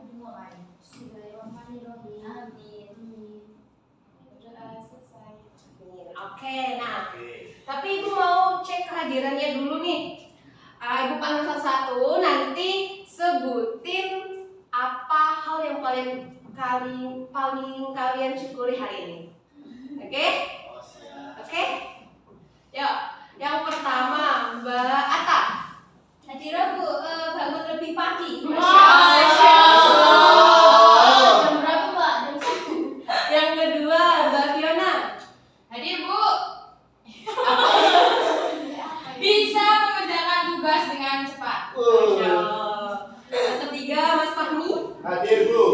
dimulai. Bismillahirrahmanirrahim. Amin. Selesai. Oke, nah. Tapi Ibu mau cek kehadirannya dulu nih. Ibu panggil satu-satu, nanti sebutin apa hal yang paling kalian syukuri hari ini. Oke? Oke? Yuk, yang pertama Mbak Ata. Hadir Bu, bangun lebih pagi. Masya Allah. Jam berapa Mbak? Jam 1. Yang kedua Mbak Fiona. Hadir Bu. Bisa mengerjakan tugas dengan cepat. Masya Allah. Yang ketiga Mas Fahmi. Hadir Bu,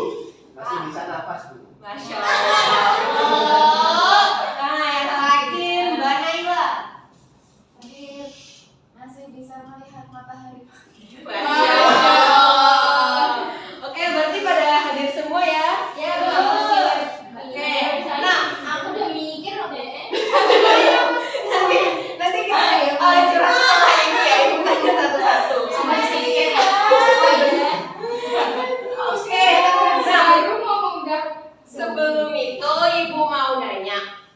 masih bisa nafas Bu. Masya Allah. Nah, yang terakhir Mbak Naila. Hadir. Masih bisa melihat matahari pagi. Masya Allah. Oke, berarti pada hadir semua ya? Ya betul. Oke. Nah, Aku udah mikir loh deh. nanti kita curhat ini ya, Ibu tanya satu-satu. Sampai sedikit ya. Oke. Nah, Baru ngomong udah. sebelum itu Ibu mau nanya,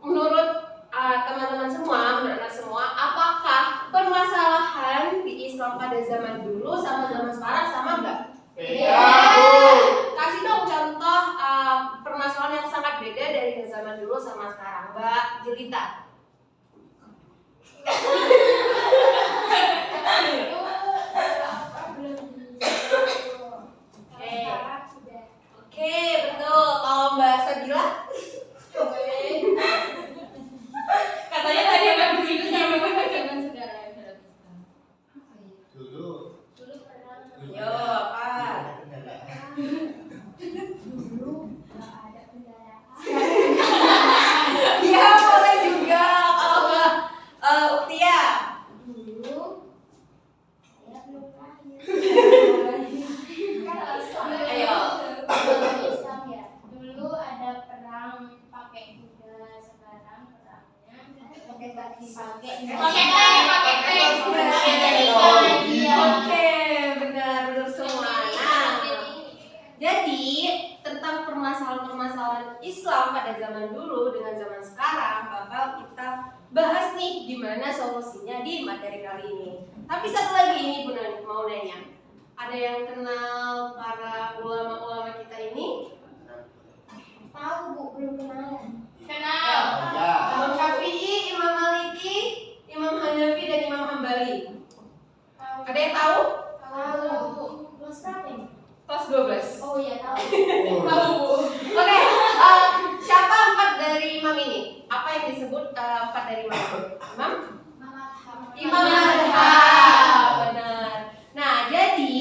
menurut teman-teman semua, menurut anak semua, apakah permasalahan di Islam pada zaman dulu sama zaman sekarang sama nggak? Beda Bu. Kasih dong contoh permasalahan yang sangat beda dari zaman dulu sama sekarang, Mbak Jelita. Oke, betul. Kalau Mbak Sabila? Katanya tadi ada begitu Zaman sekarang. Dulu. Yo, apa? Dulu nggak ada kendaraan. Iya, boleh juga. Kalau Mbak Uktia. Dulu saya belum lahir. Ayo. Islam ya. Dulu ada perang pakai kuda, sekarang perangnya pakai tank. Oke, benar semua. Nah, jadi tentang permasalahan-permasalahan Islam pada zaman dulu dengan zaman sekarang bakal kita bahas nih gimana solusinya di materi kali ini. Tapi satu lagi ini Bu mau nanya, ada yang kenal para ulama-ulama kita ini? Tahu Bu, belum kenalan. Kenal. Ya. Imam Syafi'i, Imam Maliki, Imam Hanafi dan Imam Hambali. Ada yang tahu? Tahu. Kelas berapa ini? Kelas 12. Oh iya tahu. Tahu Bu. Oke, siapa 4 dari imam ini? Apa yang disebut 4 dari imam? Imam madhab. Benar. Nah, jadi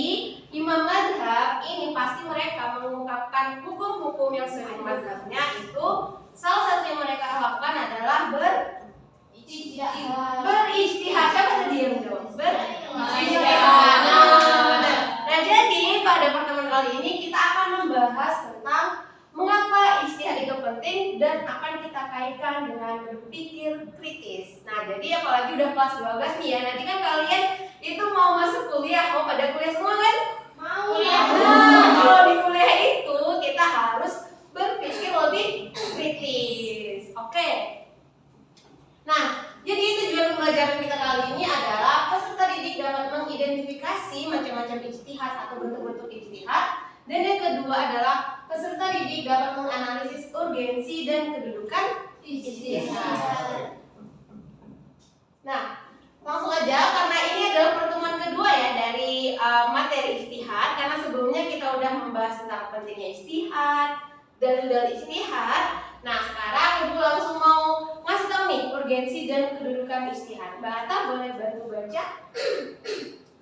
imam madhab ini pasti mereka mengungkapkan hukum-hukum yang sesuai madhabnya itu. Salah satu yang mereka lakukan adalah berijtihad. Siapa tadi yang dong? Berijtihad. Nah, jadi pada pertemuan kali ini kita akan membahas tentang mengapa ijtihad itu penting dan akan kita kaitkan dengan berpikir kritis. Nah, jadi apalagi udah kelas 12 nih ya, nanti kan kalian itu mau masuk kuliah, mau pada kuliah semua kan? Mau. Nah, kalau di kuliah itu kita harus berpikir lebih kritis. Oke. Nah, jadi tujuan pembelajaran kita kali ini adalah peserta didik dapat mengidentifikasi macam-macam ijtihad atau bentuk-bentuk ijtihad. Dan yang kedua adalah peserta didik dapat menganalisis urgensi dan kedudukan ijtihad. Nah, langsung aja karena ini adalah pertemuan kedua ya dari materi ijtihad, karena sebelumnya kita udah membahas tentang pentingnya ijtihad, dalil-dalil ijtihad. Nah, sekarang Ibu langsung mau ngasih tahu nih urgensi dan kedudukan ijtihad. Mbak Atta boleh bantu baca?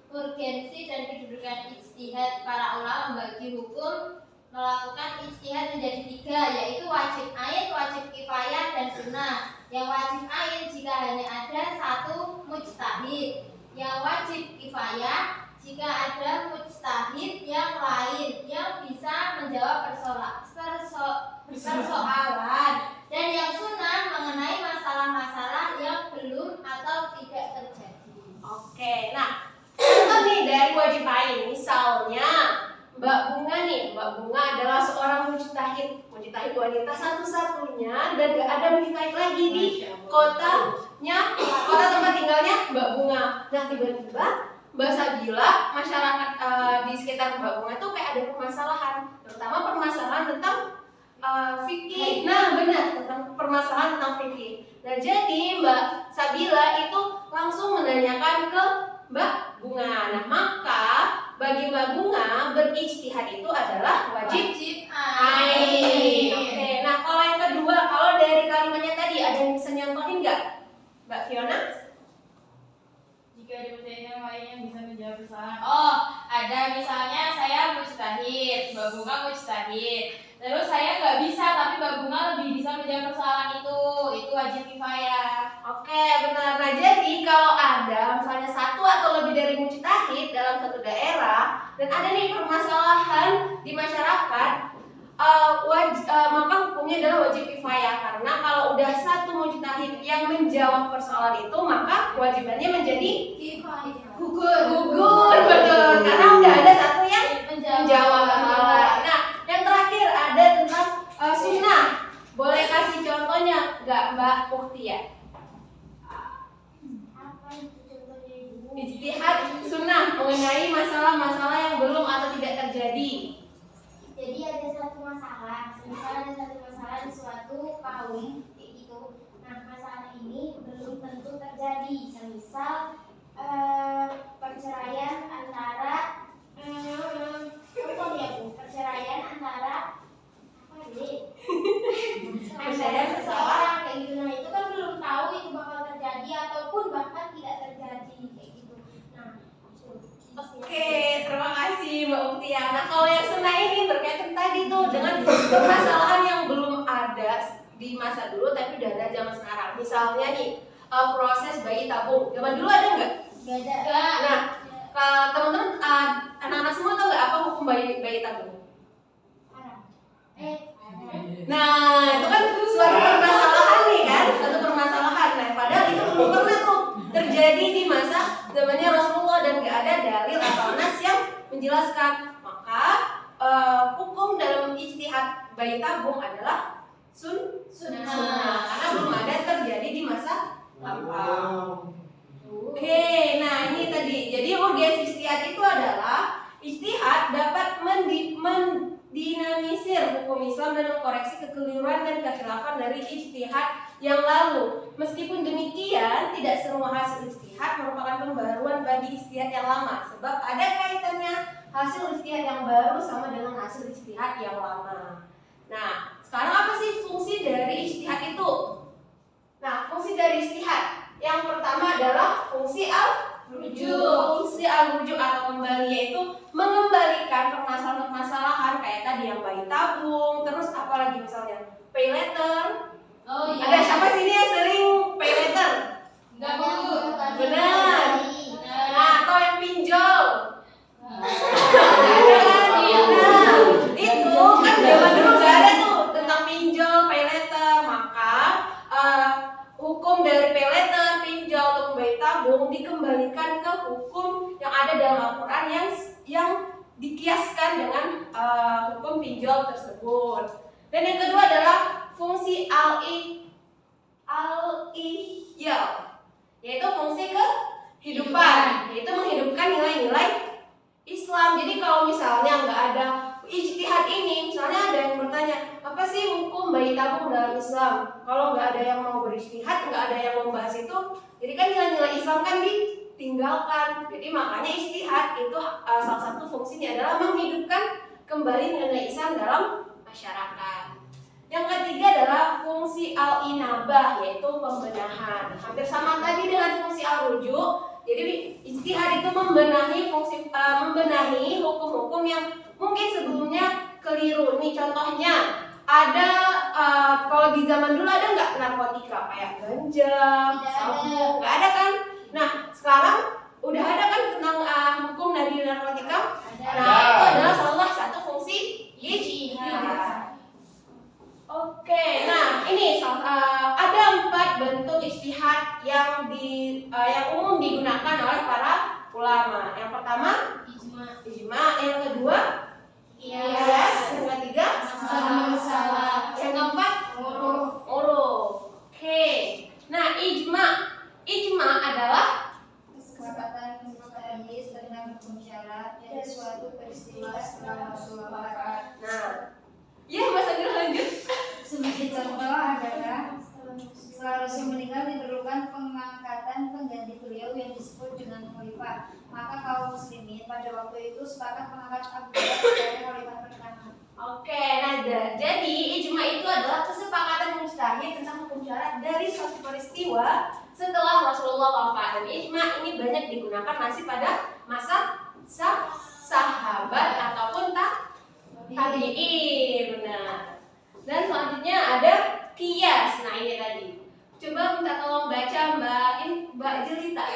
Urgensi dan kedudukan ijtihad. Para ulama membagi hukum melakukan ijtihad menjadi 3, yaitu wajib ain, wajib kifayah, dan sunnah. Yang wajib ain jika hanya ada 1 mujtahid. Yang wajib kifayah jika ada mujtahid yang lain yang bisa menjawab persoalan. Dan yang sunnah mengenai masalah-masalah yang belum atau tidak terjadi. Oke, nah contoh nih dari wajib ain, misalnya mujtahid wanita satu-satunya dan gak ada mujtahid lagi di kota tempat tinggalnya Mbak Bunga. Nah tiba-tiba Mbak Sabila, masyarakat di sekitar Mbak Bunga itu kayak ada permasalahan, terutama permasalahan tentang fikih. Nah benar, tentang permasalahan tentang fikih. Nah jadi Mbak Sabila itu langsung menanyakan ke Mbak Bunga. Nah maka bagi Mbak Bunga berijtihad itu adalah wajib ain. Oke, nah kalau yang kedua, kalau dari kalimatnya tadi ada yang bisa nyontohin nggak, Mbak Fiona? Jika dipercaya lainnya bisa menjawab kesalahan. Oh, ada misalnya saya mujtahid, Mbak Bunga mujtahid. Terus saya nggak bisa, tapi Mbak Bunga lebih bisa menjawab persoalan itu wajib kifayah. Oke, benar. Nah, jadi kalau ada misalnya satu atau lebih dari mujtahid dalam satu daerah dan ada nih permasalahan di masyarakat, maka hukumnya adalah wajib kifayah. Karena kalau udah satu mujtahid yang menjawab persoalan itu, maka kewajibannya menjadi gugur, betul. Karena udah ada satu yang menjawab persoalan. Nah, yang terakhir ada tentang sunnah. Boleh kasih contohnya nggak, Mbak Uktia? Ijtihad sunnah mengenai masalah-masalah yang belum atau tidak terjadi. Jadi ada satu masalah, misalnya ada satu masalah di suatu kaum kayak gitu. Nah masalah ini belum tentu terjadi. Semisal perceraian antara perceraian antara Perceraian seseorang kayak gitu. Nah itu kan belum tahu itu bakal terjadi ataupun bahkan tidak terjadi kayak gitu. Nah Oke, terima kasih Mbak Uktia. Nah kalau yang sunnah ini berkaitan tadi tuh dengan permasalahan yang belum ada di masa dulu tapi udah ada zaman sekarang. Misalnya nih proses bayi tabung. Zaman dulu ada nggak? Gak ada. Nah, teman-teman anak-anak semua tahu nggak apa hukum bayi tabung? Nah, itu kan suatu permasalahan nih kan, suatu permasalahan. Nah, padahal itu belum pernah tuh terjadi di masa zamannya Rasulullah dan nggak ada dalil atau nas yang menjelaskan. Maka hukum dalam ijtihad bayi tabung adalah sunnah karena belum ada terjadi di masa lampau. Oke, nah ini tadi. Jadi urgensi ijtihad itu adalah ijtihad dapat mendinamisir hukum Islam dan mengkoreksi kekeliruan dan kekhilafan dari ijtihad yang lalu. Meskipun demikian, tidak semua hasil ijtihad merupakan pembaruan bagi ijtihad yang lama, sebab ada kaitannya hasil ijtihad yang baru sama dengan hasil ijtihad yang lama. Nah, sekarang apa sih fungsi dari ijtihad itu? Nah, fungsi dari ijtihad yang pertama adalah fungsi al-rujuk. Fungsi al-rujuk atau kembali yaitu mengembalikan permasalahan-permasalahan kayak tadi yang bayi tabung, terus apalagi misalnya pay letter. Oh iya. Ada siapa sini yang sering pay letter? Enggak Bu. Benar. Nah, atau yang pinjol. Itu kan zaman dulu nggak ada tuh tentang pinjol, pay letter. Maka hukum dari pay letter, pinjol atau bayi tabung dikembalikan ke hukum yang ada dalam Al-Quran yang dikiaskan dengan hukum pinjol tersebut. Dan yang kedua adalah fungsi al-iyal, yaitu fungsi kehidupan, yaitu menghidupkan nilai-nilai Islam. Jadi kalau misalnya nggak ada ijtihad ini, misalnya ada yang bertanya, apa sih hukum bayi tabung dalam Islam? Kalau nggak ada yang mau berijtihad, nggak ada yang membahas itu, jadi kan nilai-nilai Islam kan ditinggalkan. Jadi makanya ijtihad itu salah satu fungsinya adalah menghidupkan kembali nilai Islam dalam masyarakat. Yang ketiga adalah fungsi al-inabah, yaitu pembenahan. Hampir sama tadi dengan fungsi al-rujuk. Jadi ijtihad itu membenahi hukum-hukum yang mungkin sebelumnya keliru. Nih contohnya ada kalau di zaman dulu ada nggak narkotika kayak ganja, sabu, nggak ada kan? Nah sekarang udah ada kan tentang hukum dari narkotika. Nah itu adalah salah satu fungsi ijtihad. Oke, nah ini ada 4 bentuk ijtihad yang umum digunakan oleh para ulama. Yang pertama ijma, yang kedua qiyas, yang ketiga masalah. hukum syarat dari suatu peristiwa setelah Rasulullah wafat. Nah, ya Mas Agil lanjut. Sebagai contoh adalah setelah Rasul meninggal diperlukan pengangkatan pengganti beliau yang disebut dengan khalifah. Maka kaum muslimin pada waktu itu sepakat mengangkat Abu Bakar sebagai khalifah pertama. Oke, nah jadi ijma itu adalah kesepakatan mujtahid tentang hukum syarat dari suatu peristiwa setelah Rasulullah wafat. Dan ijma ini banyak digunakan masih pada masa sahabat ataupun tabi'in. Benar. Dan selanjutnya ada kias. Nah ini tadi. Coba minta tolong baca Mbak Jelita.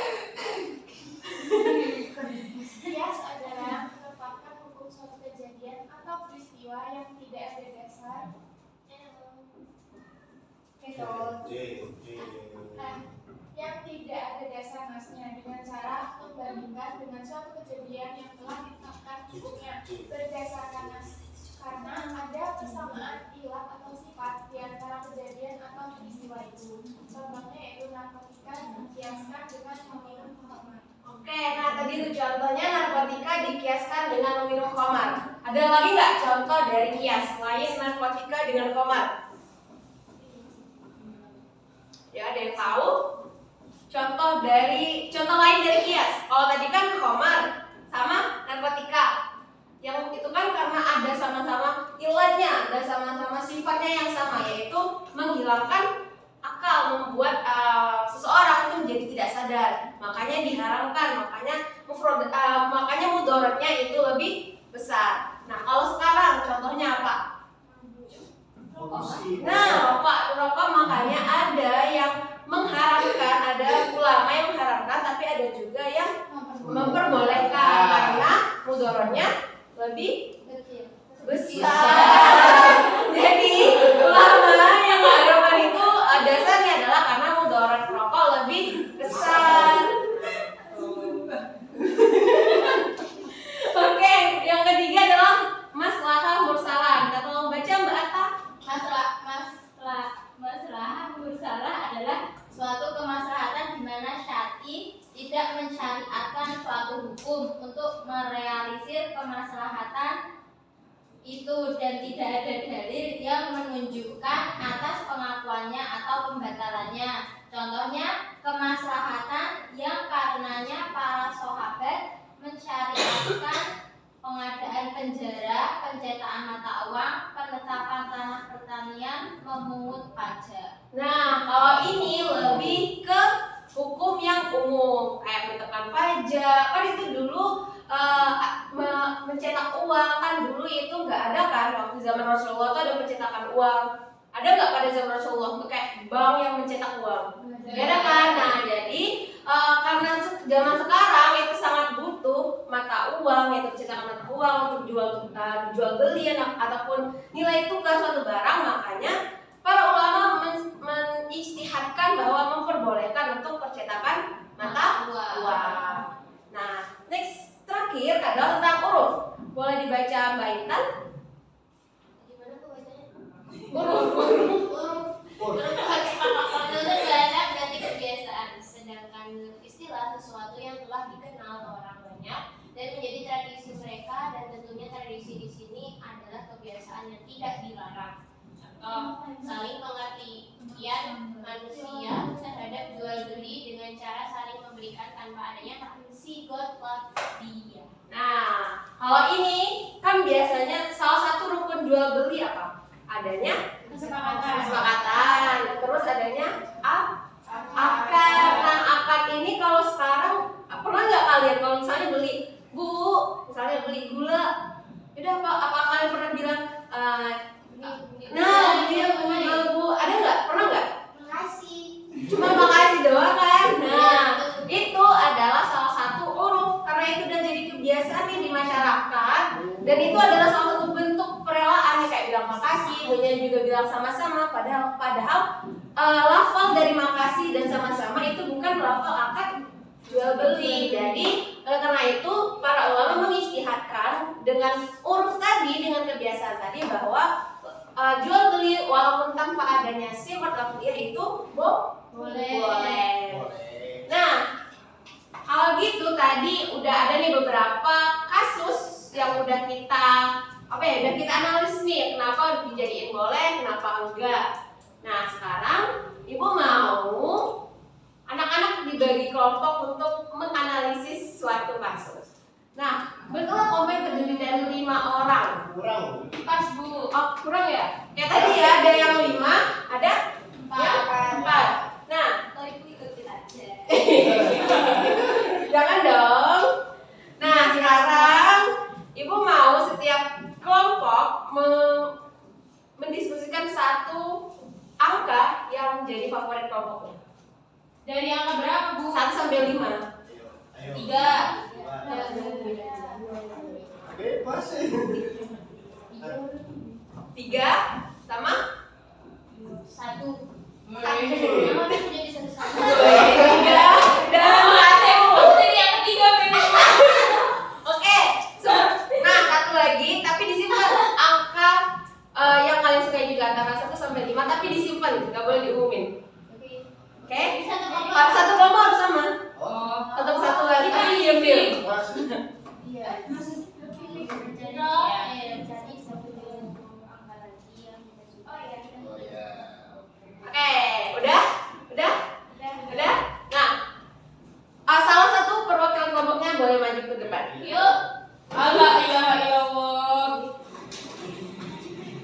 Kias adalah menetapkan hukum suatu kejadian atau peristiwa yang tidak ada dasar yang tidak ada dasar nasnya dengan cara membandingkan dengan suatu kejadian yang telah ditetapkan hukumnya berdasarkan nas karena ada persamaan ilah atau sifat di antara kejadian atau peristiwa itu. Contohnya yaitu narkotika dikiaskan dengan meminum khamar. Oke, nah tadi itu contohnya narkotika dikiaskan dengan meminum khamar. Ada lagi nggak contoh dari kias selain narkotika dengan khamar? Ya, ada yang tahu? Contoh lain dari kias. Kalau tadi kan khamar sama narkotika. Yang itu kan karena ada sama-sama ilahnya, ada sama-sama sifatnya yang sama, yaitu menghilangkan akal, membuat seseorang itu menjadi tidak sadar. Makanya diharamkan, makanya mudaratnya itu lebih besar. Nah, kalau sekarang contohnya apa? Nah, rokok makanya ada yang mengharamkan, ada ulama yang mengharamkan, tapi ada juga yang memperbolehkan karena mudaratnya lebih besar. Jadi ulama yang mengharamkan itu dasarnya adalah karena mudarat rokok lebih besar. Oke, yang ketiga adalah maslahah mursalah. Kita tolong baca Mbak Atta. Maslahah mursalah adalah suatu kemaslahatan di mana syar'i tidak mensyariatkan suatu hukum untuk merealisir kemaslahatan itu dan tidak ada dalil yang menunjukkan atas pengakuannya atau pembatalannya. Contohnya kemaslahatan yang karenanya para sahabat mensyariatkan pengadaan penjara, pencetakan mata uang, penetapan tanah pertanian, memungut pajak. Nah, kalau ini lebih ke hukum yang umum, kayak menetapkan pajak. Kan itu dulu mencetak uang, kan dulu itu nggak ada kan, waktu zaman Rasulullah itu ada pencetakan uang. Ada nggak pada zaman Rasulullah itu kayak bank yang mencetak uang? Nggak ada kan? Nah, jadi karena zaman sekarang itu sangat butuh mata uang, yaitu pencetakan mata uang untuk jual beli ataupun nilai tukar suatu barang, makanya para ulama menijtihadkan bahwa memperbolehkan untuk percetakan mata uang. Nah, next terakhir adalah tentang huruf. Boleh dibaca Mbak Intan? Gimana tuh bacanya? Menurut bahasa berarti kebiasaan, sedangkan menurut istilah sesuatu yang telah dikenal orang banyak dan menjadi tradisi mereka, dan tentunya tradisi di sini adalah kebiasaan yang tidak dilarang. Contoh, saling pengertian manusia terhadap jual beli dengan cara saling memberikan tanpa adanya sigot dia. Nah, kalau ini kan biasanya salah satu rukun jual beli apa? Adanya kesepakatan. Terus adanya akad. Nah, akad ini kalau sekarang pernah nggak kalian kalau misalnya beli misalnya beli gula, udah apa kalian pernah bilang dia jual Bu, ada nggak? Pernah nggak? Makasih. Cuma makasih doang kan? Nah, itu adalah salah satu huruf karena itu udah jadi kebiasaan nih di masyarakat, dan itu adalah salah satu bentuk perelaan, kayak bilang makasih, kemudian juga bilang sama-sama, padahal lafal dari makasih dan sama-sama itu bukan lafal akad jual beli. Jadi karena itu para ulama mengijtihadkan dengan huruf tadi, dengan kebiasaan tadi, bahwa jual beli walaupun tanpa adanya sifat lafziyah itu boleh. Nah, kalau kalau gitu tadi udah ada nih beberapa kasus yang udah kita udah kita analisis nih, kenapa dijadiin boleh, kenapa enggak. Nah sekarang ibu mau anak-anak dibagi kelompok untuk menganalisis suatu kasus. Nah, betul komplain terdiri dari 5 orang. Kurang. Pas Bu. Oh, kurang ya? Kayak tadi ya, ada yang 5, ada yang 4. Nah, Oh, Ibu ikutin aja. jangan dong. Nah, sekarang ibu mau setiap kelompok mendiskusikan satu angka yang menjadi favorit kelompoknya. Dari angka berapa Bu? 1 sampai 5. Ayo. 3. Bebas sih. 3 sama 1. Wih. Nama aku jadi 1. 3 dan 1. Dari yang ketiga beda. Oke, nah satu lagi, tapi disimpan angka yang kalian sukai juga antara 1 sampai 5, tapi disimpan, nggak boleh diumumin. Oke? Harus satu kelompok harus sama. Oh. Untuk satu lagi, tapi diam-diam. Mas. Iya. Jadi satu angka lagi yang kita suka. Oh ya. Oke, udah? Udah? Nah, salah satu perwakilan kelompoknya boleh maju ke depan. Yuk. Allah ilaha illallah.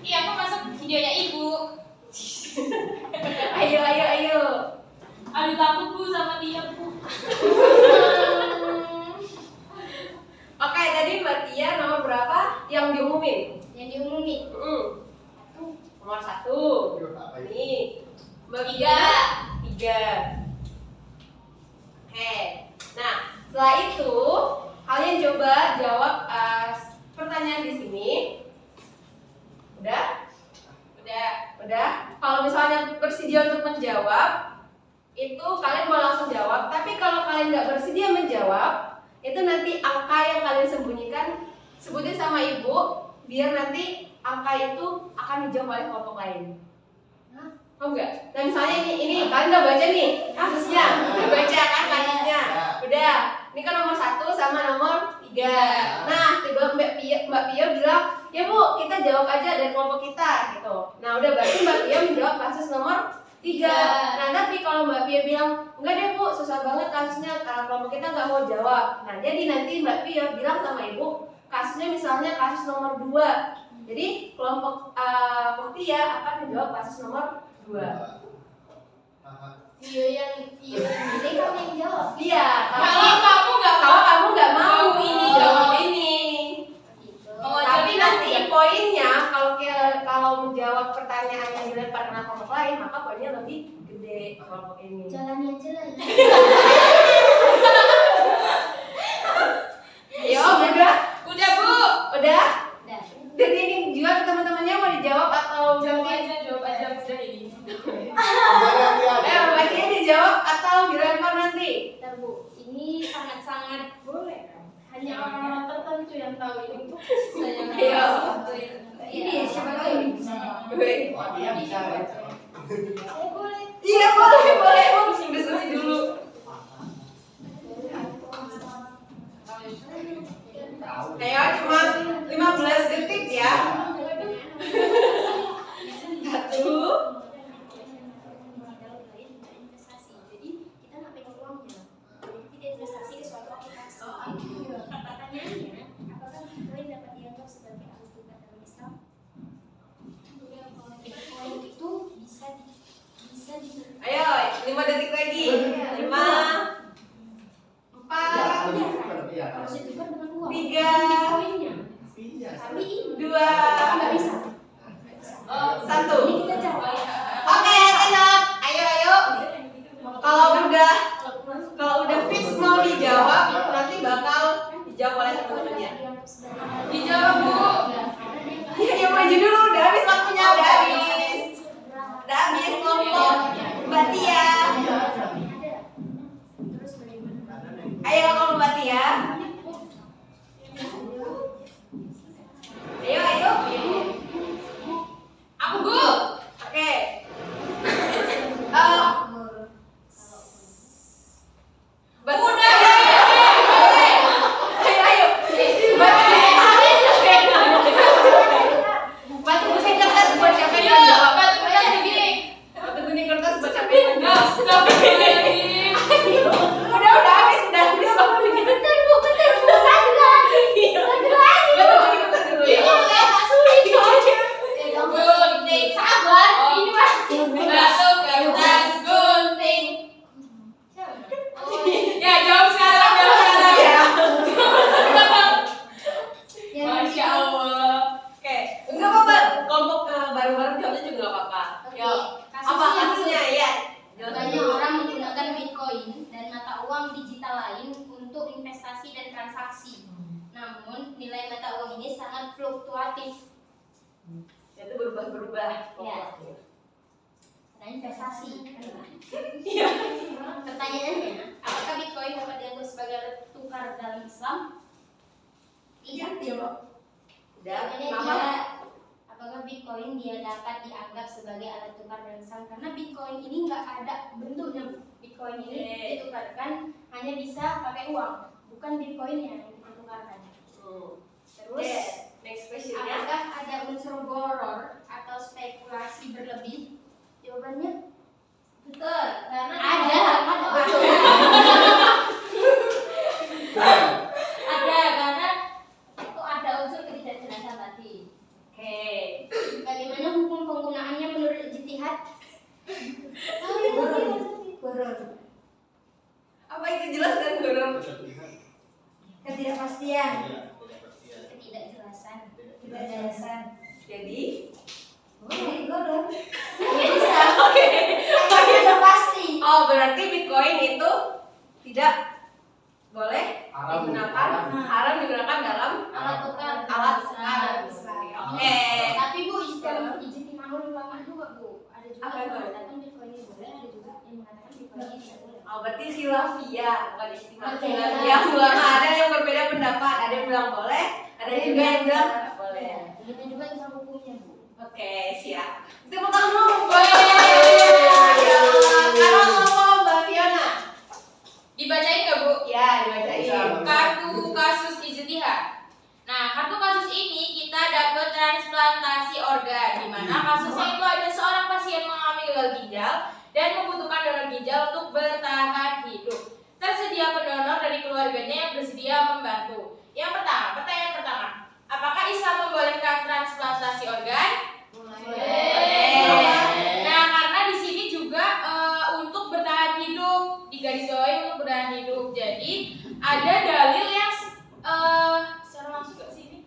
Iya, aku masuk videonya Ibu. Ayo. Aduh takut Bu sama dia Bu. Oke, tadi Mbak Tia nomor berapa yang diumumin? Yang diumumin. Nomor 1. Yuk, apa ini? Ini Mbak 3. Oke. Nah, setelah itu kalian coba jawab pertanyaan di sini. Udah? Kalau misalnya bersedia untuk menjawab, itu kalian mau langsung jawab. Tapi kalau kalian nggak bersedia menjawab, itu nanti angka yang kalian sembunyikan sebutin sama ibu, biar nanti angka itu akan dijawab oleh kelompok lain. Oh enggak? Nah misalnya ini kalian udah baca nih kasusnya, udah baca kan kasusnya, udah. Ini kan nomor 1 sama nomor 3. Nah tiba Mbak Pia bilang, ya Bu kita jawab aja dari kelompok kita gitu. Nah udah berarti Mbak Pia menjawab kasus nomor 3. Nah tapi kalau Mbak Pia bilang, enggak deh Bu susah banget kasusnya, karena kelompok kita nggak mau jawab. Nah jadi nanti Mbak Pia bilang sama Ibu, kasusnya misalnya kasus nomor 2. Jadi kelompok Pia akan menjawab kasus nomor 2. Video yang ini kamu yang jawab. Iya, Kalau kamu nggak mau ini jawab ini. Gitu. Tapi nanti poinnya kalau menjawab pertanyaan yang dilempar ke kelompok lain, maka poinnya lebih gede kelompok ini. Jalani aja lah. Ayo, udah? Udah Bu. Udah? Udah. Jadi ini juga teman-temannya mau dijawab atau Jawab nanti? aja udah ini. Mbak Tia dijawab atau dilempar nanti? Bentar Bu, ini sangat-sangat boleh kan? Hanya orang-orang tertentu yang tahu ini tuh. Ayo. Ini siapa tahu ini bisa. Oh, dia bisa ya. Boleh. Iya boleh. Mau diskusi dulu. Ayo cuma 15 detik ya. 1. Jadi kita nggak pegang uangnya. Kita investasi ke suatu aplikasi. Pertanyaannya, apakah Bitcoin dapat dianggap sebagai alat tukar dalam Islam? Bitcoin itu bisa Ayo 5 detik lagi. 5, 4, Iya. harus ditukar dengan uang. 3, Bitcoinnya. Iya. Tapi ini 2, nggak bisa. 1. Ini kita jawab. Oke, tenang. Ayo. Kalau udah fix mau dijawab, nanti bakal dijawab oleh teman-temannya. Dijawab Bu. Ya maju dulu, udah habis waktunya, udah habis kelompok Mbak Tia. Ayo kalau Mbak Tia. Ayo. Aku Bu. Oke. Udah. transaksi. Namun nilai mata uang ini sangat fluktuatif. Itu berubah-berubah. Ya. Karena investasi. Iya. Pertanyaannya, apakah Bitcoin dapat dianggap sebagai alat tukar dalam Islam? Tidak. Jawabannya Mama. dia. Apakah Bitcoin dia dapat dianggap sebagai alat tukar dalam Islam? Karena Bitcoin ini nggak ada bentuknya. Bitcoin ini ditukarkan hanya bisa pakai uang, bukan Bitcoin yang ditukarkan. Terus, next question-nya. apakah ada unsur boror atau spekulasi berlebih? Jawabannya betul, karena ada karena itu ada unsur ketidakjelasan tadi. Oke. Bagaimana hukum penggunaannya menurut ijtihad? Boror. Apa itu jelaskan guru? Ketidakpastian. Ketidakjelasan. Ketidakjelasan. Jadi, Boror. Bisa. oke. Tidak pasti. Oh, berarti Bitcoin itu tidak boleh Haram. digunakan, haram digunakan dalam Alat tukar. alat tukar. Oke. Tapi Bu, ijtima'ul ulama juga Bu. Ada juga Apa yang itu? mengatakan Bitcoin ini boleh, ada juga yang mengatakan Bitcoin ini tidak boleh. Oh, berarti khilafiyah, bukan istimewa. Oke. Khilafiyah ulama ada yang berbeda pendapat, ada yang bilang boleh, ada juga yang bilang tidak boleh. Begitu juga tentang hukumnya Bu. Oke, siap. Tepuk tangan dulu. Yeay. Sekarang ngomong Mbak Fiona. Dibacain nggak Bu? Ya, dibacain. Bisa. Kartu kasus ijtihad. Nah, kartu kasus ini kita dapat transplantasi organ, di mana kasusnya itu ada seorang pasien mengalami gagal ginjal dan membutuhkan donor ginjal untuk bertahan hidup. Tersedia pendonor dari keluarganya yang bersedia membantu. Yang pertama, pertanyaan pertama, apakah Islam membolehkan transplantasi organ? Nah, karena di sini juga untuk bertahan hidup, digarisbawahi untuk bertahan hidup. Jadi ada dalil yang secara langsung nggak sih ini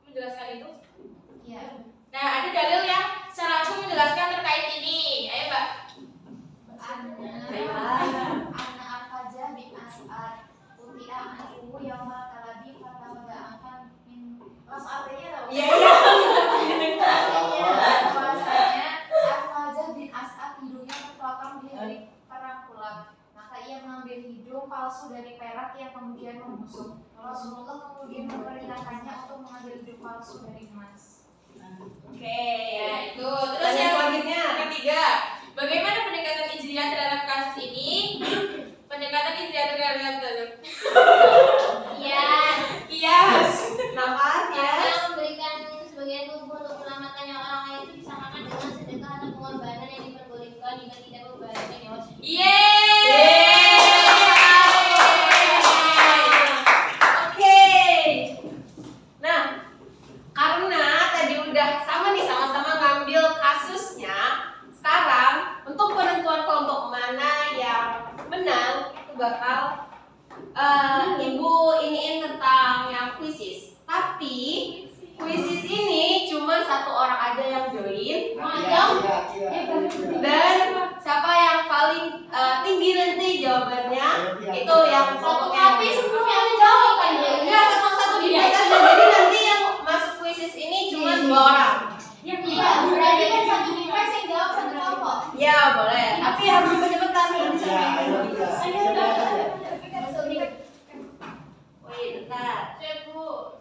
menjelaskan itu? Iya. Nah, ada dalil yang secara langsung menjelaskan terkait ini. Ayo Mbak. Anna Al-Fajah bin As'ad Uti'a anhu yawmal kalabi fatamaga'akan min Mas artinya tau? Iya, iya. Bahasanya Al-Fajah bin As'ad hidungnya terpotong di hari perang Kulak. Maka ia mengambil hidung palsu dari perak yang kemudian membusuk. Rasulullah kemudian memerintahkannya untuk mengambil hidung palsu dari emas. Oke, ya itu. Terus Pertanyaan yang selanjutnya. ketiga, bagaimana pendekatan ijtihad terhadap kasus ini? Pendekatan ijtihad terhadap Yes. Nafas, ya. Karena memberikan sebagian tubuh untuk menyelamatkan nyawa orang lain itu disamakan dengan sedekah atau pengorbanan yang diperbolehkan jika tidak membahayakan nyawa sendiri. Oke. Nah, karena tadi udah sama nih, sama-sama ngambil kasusnya. Sekarang untuk penentuan kelompok mana yang menang itu bakal Ibu iniin tentang yang kuisis. Tapi kuisis ini cuma satu orang aja yang join. Dan siapa yang paling tinggi nanti jawabannya itu yang kelompoknya. Tapi sebelumnya ada jawab kan ya? Enggak, satu dibahas aja. Jadi nanti yang masuk kuisis ini cuma 2 orang. Iya, berarti kan satu device yang jawab satu kelompok. Ya boleh, tapi harus cepet-cepetan nih. Wih, bentar. Cek Bu.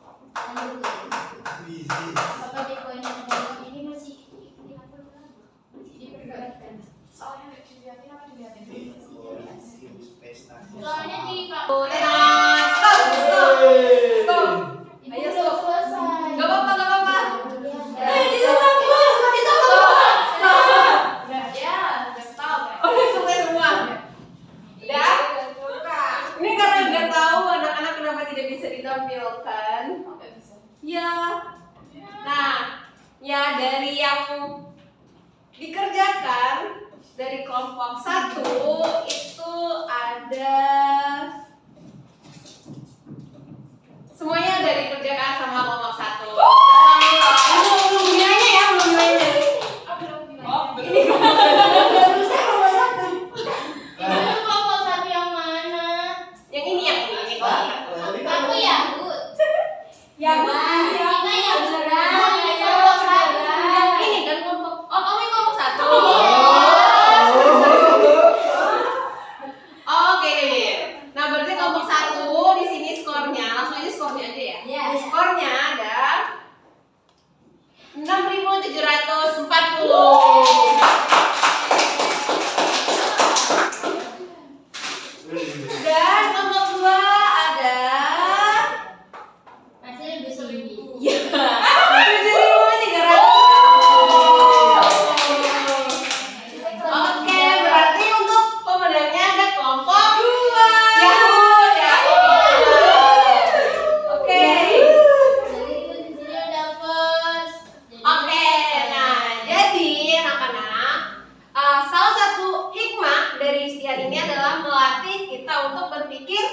Apakah Bitcoin yang ada ini masih diatur kan? Masih diperdebatkan. Soalnya nggak dilihatin apa dilihatin? Soalnya di Pak. Stop. Ayo stop. Selesai. Gak apa-apa, gak apa-apa. Ya, stop. Udah selesai semua. Udah? Ini karena nggak tahu anak-anak kenapa tidak bisa ditampilkan. Ya. Nah, ya dari yang dikerjakan dari kelompok 1 itu ada semuanya udah dikerjakan sama kelompok 1. Belum nilainya ya, belum nilainya. Ini Itu kelompok satu yang mana? yang ini. Aku ya. skornya ada 6.740. Dan nomor 2 ada Masih lebih tinggi. ya 7.300. Oke, berarti untuk pemenangnya ada kelompok 2. Oke. Jadi itu di sini udah first. Jadi Oke, nah jadi anak-anak salah satu hikmah dari istihad ini adalah melatih kita untuk berpikir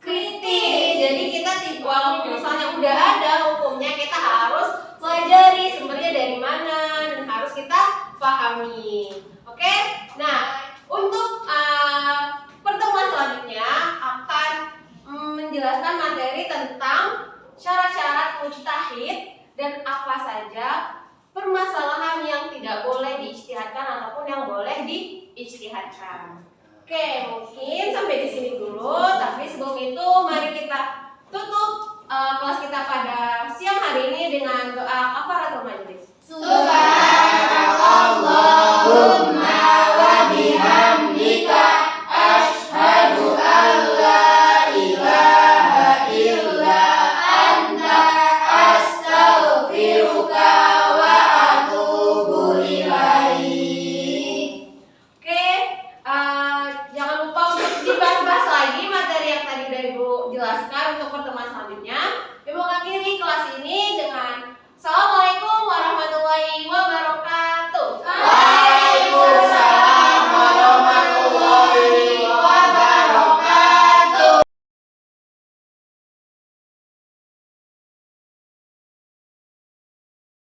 kritis. Jadi kita walaupun misalnya udah ada hukumnya, kita harus pelajari sumbernya dari mana dan harus kita pahami. Oke, nah untuk pertemuan selanjutnya akan menjelaskan materi tentang syarat-syarat mujtahid dan apa saja permasalahan yang tidak boleh diijtihadkan ataupun yang boleh diijtihadkan. Oke, mungkin sampai di sini dulu. Tapi sebelum itu mari kita tutup